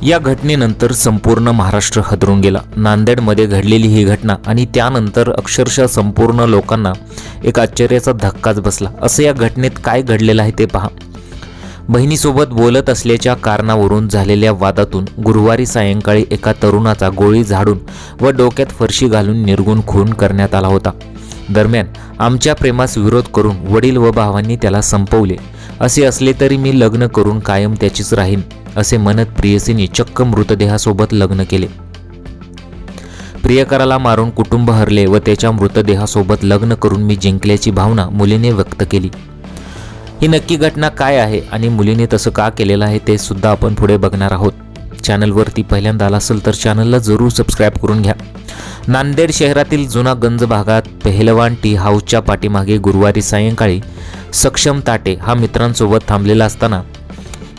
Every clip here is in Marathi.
या घटनेनंतर संपूर्ण महाराष्ट्र हादरून गेला। नांदेडमध्ये घडलेली ही घटना आणि त्यानंतर अक्षरशः संपूर्ण लोकांना एक आश्चर्याचा धक्काच बसला। असं या घटनेत काय घडलेलं आहे ते पहा। बहिणीसोबत बोलत असल्याच्या कारणावरून झालेल्या वादातून गुरुवारी सायंकाळी एका तरुणाचा गोळी झाडून व डोक्यात फरशी घालून निर्घृण खून करण्यात आला होता। दरम्यान आमच्या प्रेमास विरोध करून वडील व भावांनी त्याला संपवले। असे असले तरी मी लग्न करून कायम त्याचीच राहीन असे म्हणत प्रियसीने चक्क मृतदेहासोबत लग्न केले। प्रियकराला मारून कुटुंब हरले व त्याच्या मृतदेहासोबत लग्न करून मी जिंकल्याची भावना मुलीने व्यक्त केली। ही नक्की घटना काय आहे आणि मुलीने तसं का केलेलं आहे ते सुद्धा आपण पुढे बघणार आहोत। चॅनलवरती पहिल्यांदा आला असेल तर चॅनलला जरूर सबस्क्राईब करून घ्या। नांदेड शहरातील जुना गंज भागात पहलवान टी हाऊसच्या पाठीमागे गुरुवारी सायंकाळी सक्षम ताटे हा मित्रांसोबत थांबलेला असताना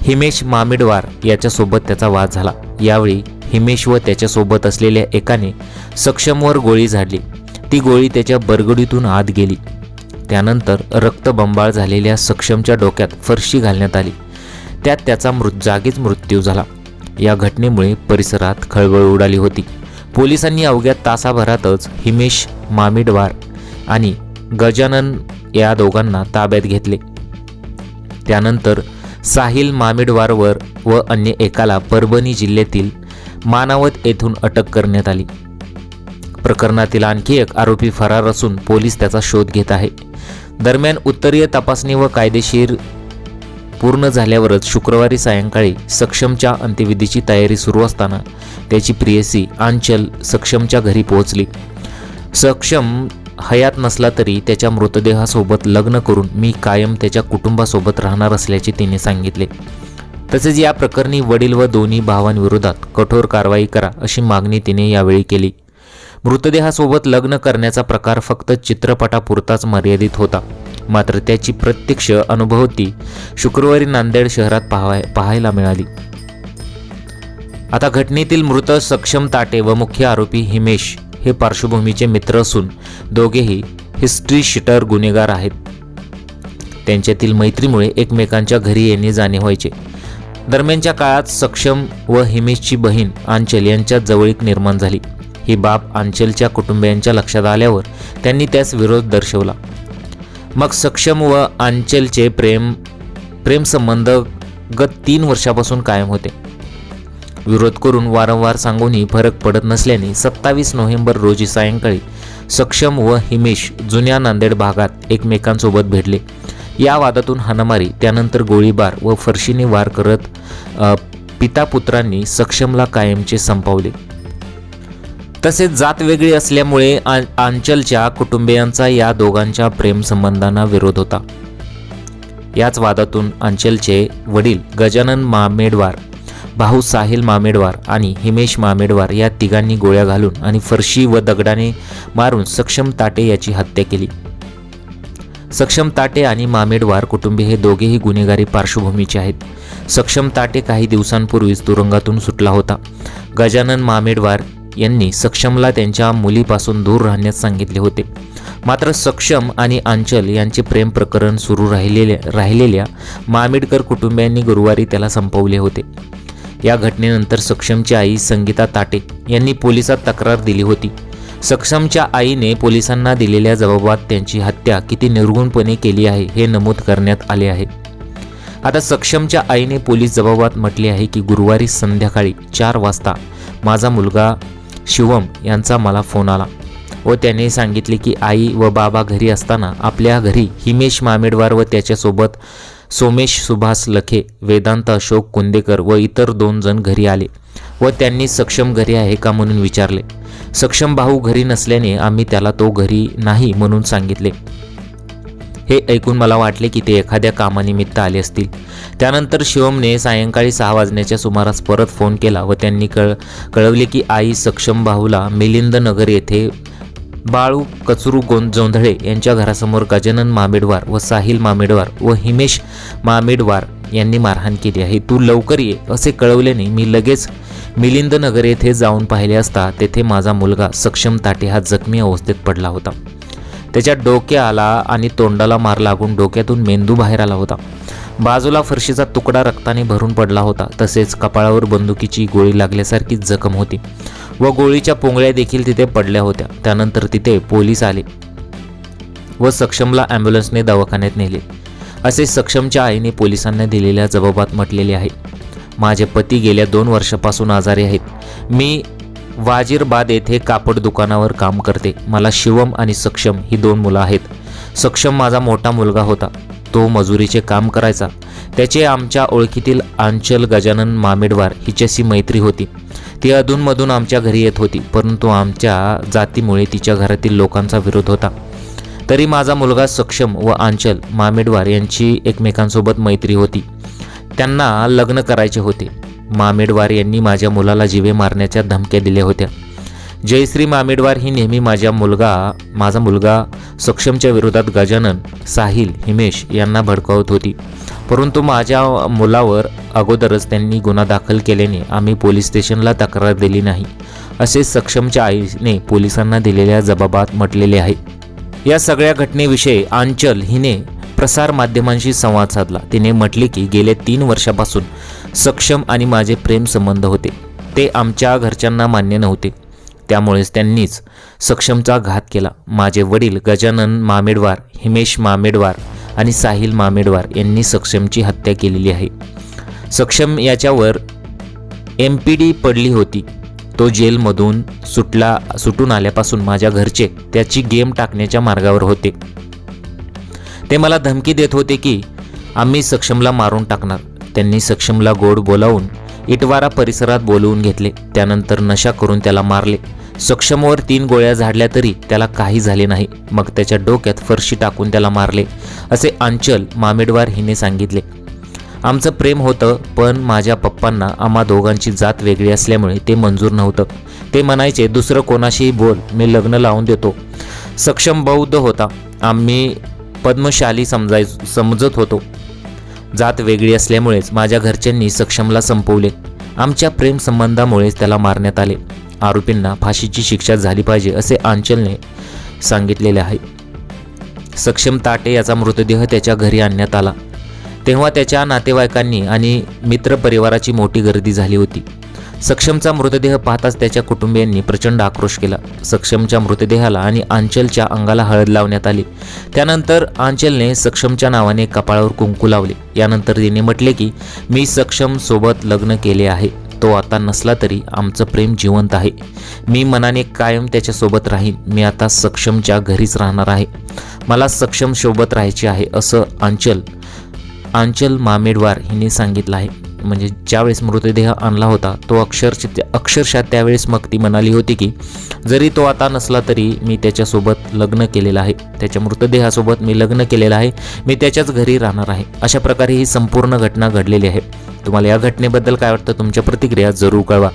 हिमेश मामिडवार याच्यासोबत त्याचा वाद झाला। यावेळी हिमेश व त्याच्यासोबत असलेल्या एकाने सक्षमवर गोळी झाडली। ती गोळी त्याच्या बरगडीतून आत गेली। त्यानंतर रक्तबंबाळ झालेल्या सक्षमच्या डोक्यात फरशी घालण्यात आली। त्यात त्याचा जागीच मृत्यू झाला। या घटनेमुळे परिसरात खळबळ उडाली होती। पोलिसांनी अवघ्या तासाभरातच हिमेश मामिडवार आणि गजानन या दोघांना ताब्यात घेतले। त्यानंतर साहिल मामिडवारवर व अन्य एकाला परभणी जिल्ह्यातील मानावत येथून अटक करण्यात आली। प्रकरणातील आणखी एक आरोपी फरार असून पोलीस त्याचा शोध घेत आहे। दरम्यान उत्तरीय तपासणी व कायदेशीर पूर्ण झाल्यावरच शुक्रवारी सायंकाळी सक्षमच्या अंत्यविधीची तयारी सुरू असताना त्याची प्रियसी आंचल सक्षमच्या घरी पोहोचली। सक्षम हयात नसला तरी त्याच्या मृतदेहासोबत लग्न करून मी कायम त्याच्या कुटुंबासोबत राहणार असल्याचे तिने सांगितले। तसेच या प्रकरणी वडील व दोन्ही भावांविरोधात कठोर कारवाई करा अशी मागणी तिने यावेळी केली। मृतदेहासोबत लग्न करण्याचा प्रकार फक्त चित्रपटापुरताच मर्यादित होता, मात्र त्याची प्रत्यक्ष अनुभूती शुक्रवारी नांदेड शहरात पाहायला मिळाली। आता घटनेतील मृत सक्षम ताटे व मुख्य आरोपी हिमेश हे पार्श्वभूमीचे मित्र असून दोघेही हिस्ट्री शीटर गुन्हेगार आहेत। त्यांच्यातील मैत्रीमुळे एकमेकांच्या घरी येणे जाणे व्हायचे। दरम्यानच्या काळात सक्षम व हिमेशची बहीण आंचल यांच्यात जवळीक निर्माण झाली। ही बाब आंचलच्या कुटुंबियांच्या लक्षात आल्यावर त्यांनी त्यास विरोध दर्शवला। मग सक्षम व आंचलचे प्रेमसंबंध गत 3 वर्षापासून कायम होते। विरोध करून वारंवार सांगूनही फरक पडत नसल्याने 27 नोव्हेंबर रोजी सायंकाळी सक्षम व हिमेश जुन्या नांदेड भागात एकमेकांसोबत भेटले। या वादातून हाणामारी, त्यानंतर गोळीबार व फरशीने वार करत पिता पुत्रांनी सक्षमला कायमचे संपवले। तसेच जात वेगळी असल्यामुळे आंचलच्या कुटुंबियांचा या दोघांच्या प्रेमसंबंधांना विरोध होता। याच वादातून आंचलचे वडील गजानन मामेडवार, भाऊ साहिल मामेडवार आणि हिमेश मामेडवार या तिघांनी गोळ्या घालून आणि फरशी व दगडाने मारून सक्षम ताटे याची हत्या केली। सक्षम ताटे आणि मामेडवार कुटुंबीय हे दोघेही गुन्हेगारी पार्श्वभूमीचे आहेत। सक्षम ताटे काही दिवसांपूर्वीच तुरुंगातून सुटला होता। गजानन मामेडवार यांनी सक्षमला त्यांच्या मुलीपासून दूर राहण्यास सांगितले होते, मात्र सक्षम आणि आंचल यांचे प्रेम प्रकरण सुरू राहिलेल्या मामेडकर कुटुंबियांनी गुरुवारी त्याला संपवले होते। या घटनेनंतर सक्षमची आई संगीता ताटे यांनी पोलिसात तक्रार दिली होती। सक्षमच्या आईने पोलिसांना दिलेल्या जबाबात त्यांची हत्या किती निर्घृणपणे केली आहे हे नमूद करण्यात आले आहे। आता सक्षमच्या आईने पोलीस जबाबात म्हटले आहे की गुरुवारी संध्याकाळी 4 वाजता माझा मुलगा शिवम यांचा मला फोन आला व त्याने सांगितले की आई व बाबा घरी असताना आपल्या घरी हिमेश मामेडवार व त्याच्यासोबत सोमेश सुभाष लखे, वेदांत अशोक कुंदेकर व इतर 2 जण घरी आले व त्यांनी सक्षम घरी आहे का म्हणून विचारले। सक्षम भाऊ घरी नसल्याने आम्ही त्याला तो घरी नाही म्हणून सांगितले। हे ऐकून मला वाटले की ते एखाद्या कामानिमित्त आले असतील। त्यानंतर शिवमने सायंकाळी 6 वाजण्याच्या सुमारास परत फोन केला व त्यांनी कळवले की आई सक्षम भाऊला मिलिंद नगर येथे बाळू कचरू जोंधळे यांच्या घरासमोर गजानन मामेडवार व साहिल मामेडवार व हिमेश मामेडवार यांनी मारहाण केली आहे, तू लवकर ये असे कळवल्याने मी लगेच मिलिंद नगर येथे जाऊन पाहिले असता तेथे माझा मुलगा सक्षम ताटे हा जखमी अवस्थेत पडला होता। त्याच्या डोक्याला आणि तोंडाला मार लागून डोक्यातून मेंदू बाहेर आला होता। बाजूला फरशीचा तुकडा रक्ताने भरून पडला होता. तसेच कपाळावर बंदुकीची गोळी लागल्यासारखी जखम होती व गोळीच्या पोंगळ्या देखील तिथे पडल्या होत्या. त्यानंतर तिथे पोलीस आले व सक्षमला ॲम्ब्युलन्सने दवाखान्यात नेले, असे सक्षमच्या आईने पोलिसांना दिलेल्या जबाबात म्हटलेले आहे. माझे पती गेल्या 2 वर्षापासून आजारी आहेत. मी वाजीरबाद येथे कापड दुकानावर काम करते. मला शिवम आणि सक्षम ही 2 मुलं आहेत. सक्षम माझा मोठा मुलगा होता. तो मजुरीचे काम करायचा. त्याचे आमच्या ओळखीतील आंचल गजानन मामेडवार हिच्याशी मैत्री होती. ती अधूनमधून आमच्या घरी येत होती, परंतु आमच्या जातीमुळे तिच्या घरातील लोकांचा विरोध होता. तरी माझा मुलगा सक्षम व आंचल मामेडवार यांची एकमेकांसोबत मैत्री होती. त्यांना लग्न करायचे होते. मामेडवार यांनी माझ्या मुलाला जीवे मारण्याच्या धमक्या दिल्या होत्या. जयश्री मामेडवार ही नेहमी माझा मुलगा सक्षमच्या विरोधात गजानन, साहिल, हिमेश यांना भडकावत होती. परंतु माझ्या मुलावर अगोदरच त्यांनी गुन्हा दाखल केल्याने आम्ही पोलीस स्टेशनला तक्रार दिली नाही, असे सक्षमच्या आईने पोलिसांना दिलेल्या जबाबात म्हटलेले आहे. या सगळ्या घटनेविषयी आंचल हिने प्रसार माध्यमांशी संवाद साधला. तिने म्हटले की गेल्या 3 वर्षापासून सक्षम आणि माझे प्रेम संबंध होते. ते आमच्या घरच्यांना मान्य नव्हते. त्यामुळेच त्यांनीच सक्षमचा घात केला. माझे वडील गजानन मामेडवार, हिमेश मामेडवार आणि साहिल मामेडवार यांनी सक्षमची हत्या केलेली आहे. सक्षम याच्यावर MPD पडली होती. तो जेलमधून सुटून आल्यापासून माझ्या घरचे त्याची गेम टाकण्याच्या मार्गावर होते. ते मला धमकी देत होते की आम्ही सक्षमला मारून टाकणार. त्यांनी सक्षमला गोड बोलावून इटवारा परिसरात बोलवून घेतले. त्यानंतर नशा करून त्याला मारले. सक्षमवर 3 गोळ्या झाडल्या तरी त्याला काही झाले नाही. मग त्याच्या डोक्यात फरशी टाकून त्याला मारले, असे आंचल मामेडवार हिने सांगितले. आमचं प्रेम होतं, पण माझ्या पप्पांना आम्हा दोघांची जात वेगळी असल्यामुळे ते मंजूर नव्हतं. ते म्हणायचे दुसरं कोणाशीही बोल, मी लग्न लावून देतो. सक्षम बौद्ध होता. आम्ही पद्मशाली समजत होतो. जात वेगळी असल्यामुळेच माझ्या घरच्यांनी सक्षमला संपवले. आमच्या प्रेम संबंधामुळेच त्याला मारण्यात आले. आरोपींना फाशीची शिक्षा झाली पाहिजे, असे आंचलने सांगितलेले आहे. सक्षम ताटे याचा मृतदेह त्याच्या घरी आणण्यात आला. तेव्हा त्याच्या नातेवाईकांनी आणि मित्रपरिवाराची मोठी गर्दी झाली होती. सक्षमचा मृतदेह पाहताच त्याच्या कुटुंबियांनी प्रचंड आक्रोश केला. सक्षमच्या मृतदेहाला आणि आंचलच्या अंगाला हळद लावण्यात आली. त्यानंतर आंचलने सक्षमच्या नावाने कपाळावर कुंकू लावले. यानंतर तिने म्हटले की मी सक्षम सोबत लग्न केले आहे. तो आता नसला तरी आमचं प्रेम जिवंत आहे. मी मनाने कायम त्याच्यासोबत राहीन. मी आता सक्षमच्या घरीच राहणार आहे. मला सक्षम सोबत राहायचे आहे, असं आंचल मामेडवार हिने सांगितलं आहे. म्हणजे ज्यावेळेस मृतदेह आणला होता तो अक्षरशः त्यावेळेस मग ती म्हणाली होती की जरी तो आता नसला तरी मी त्याच्यासोबत लग्न केलेलं आहे. त्याच्या मृतदेहासोबत मी लग्न केलेलं आहे. मी त्याच्याच घरी राहणार आहे. अशा प्रकारे ही संपूर्ण घटना घडलेली आहे. तुम्हाला या घटनेबद्दल काय वाटतं? तुमच्या प्रतिक्रिया जरूर कळवा.